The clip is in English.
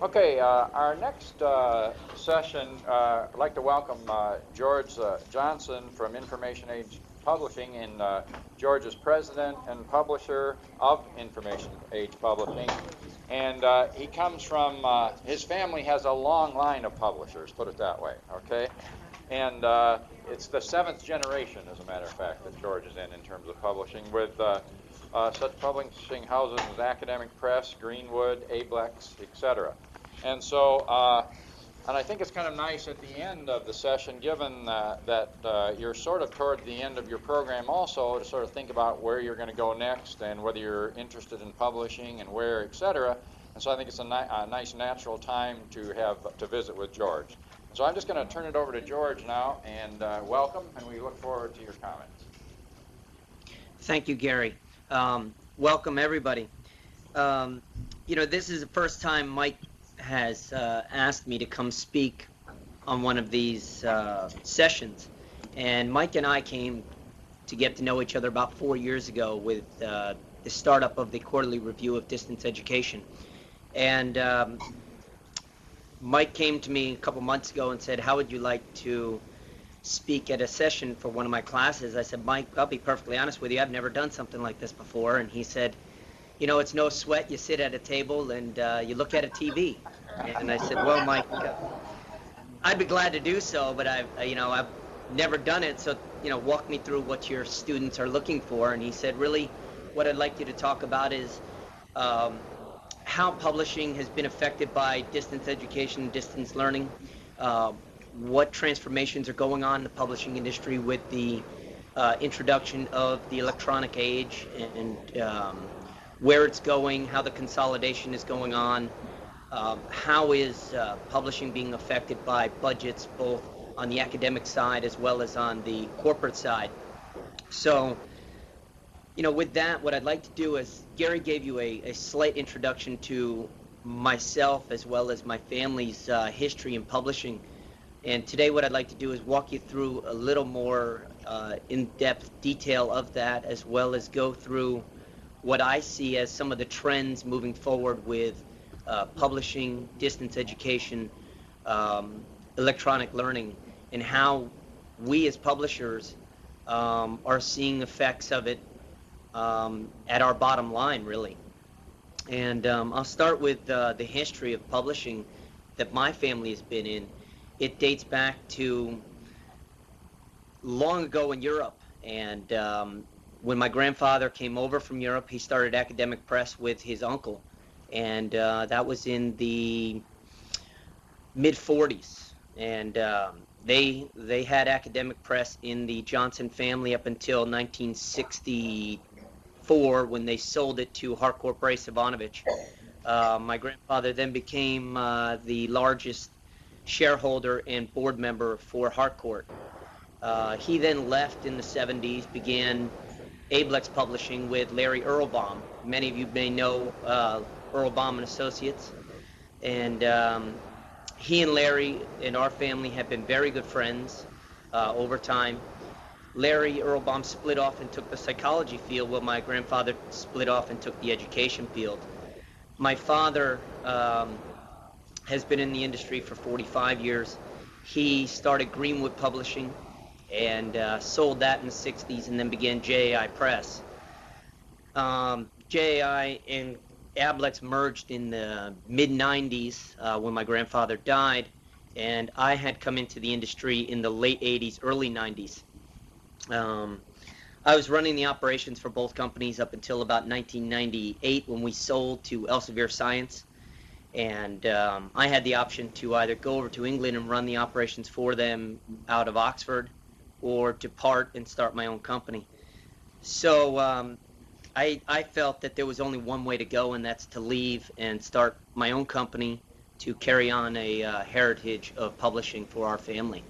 Okay, our next session, I'd like to welcome George Johnson from Information Age Publishing, and George is president and publisher of Information Age Publishing. And he comes from, his family has a long line of publishers, put it that way, okay? And it's the seventh generation, as a matter of fact, that George is in terms of publishing, with such publishing houses as Academic Press, Greenwood, Ablex, etc. And so, and I think it's kind of nice at the end of the session, given that you're sort of toward the end of your program also, to sort of think about where you're going to go next and whether you're interested in publishing and where, etc. And so I think it's a nice natural time to visit with George. So I'm just going to turn it over to George now, and welcome, and we look forward to your comments. Thank you, Gary. Welcome, everybody. This is the first time Mike has asked me to come speak on one of these sessions. And Mike and I came to get to know each other about 4 years ago with the startup of the Quarterly Review of Distance Education. And Mike came to me a couple months ago and said, how would you like to speak at a session for one of my classes? I said, Mike, I'll be perfectly honest with you, I've never done something like this before. And he said, it's no sweat. You sit at a table and you look at a TV. And I said, well, Mike, I'd be glad to do so, but I've never done it. So, walk me through what your students are looking for. And he said, really, what I'd like you to talk about is how publishing has been affected by distance education, distance learning, what transformations are going on in the publishing industry with the introduction of the electronic age, and where it's going, how the consolidation is going on, how is publishing being affected by budgets, both on the academic side as well as on the corporate side. So, with that, what I'd like to do is, Gary gave you a slight introduction to myself as well as my family's history in publishing. And today what I'd like to do is walk you through a little more in-depth detail of that, as well as go through what I see as some of the trends moving forward with publishing, distance education, electronic learning, and how we as publishers are seeing effects of it at our bottom line, really. And I'll start with the history of publishing that my family has been in. It dates back to long ago in Europe, and when my grandfather came over from Europe, he started Academic Press with his uncle, and that was in the mid-40s. And they had Academic Press in the Johnson family up until 1964, when they sold it to Harcourt Brace Ivanovich. My grandfather then became the largest shareholder and board member for Harcourt. He then left in the 70s, began Ablex Publishing with Larry Earlbaum. Many of you may know Earlbaum and Associates. And he and Larry and our family have been very good friends over time. Larry Earlbaum split off and took the psychology field, while my grandfather split off and took the education field. My father has been in the industry for 45 years. He started Greenwood Publishing and sold that in the 60s, and then began JAI Press. JAI and Ablex merged in the mid-90s when my grandfather died, and I had come into the industry in the late 80s, early 90s. I was running the operations for both companies up until about 1998, when we sold to Elsevier Science. And I had the option to either go over to England and run the operations for them out of Oxford, or depart and start my own company. So I felt that there was only one way to go, and that's to leave and start my own company to carry on a heritage of publishing for our family.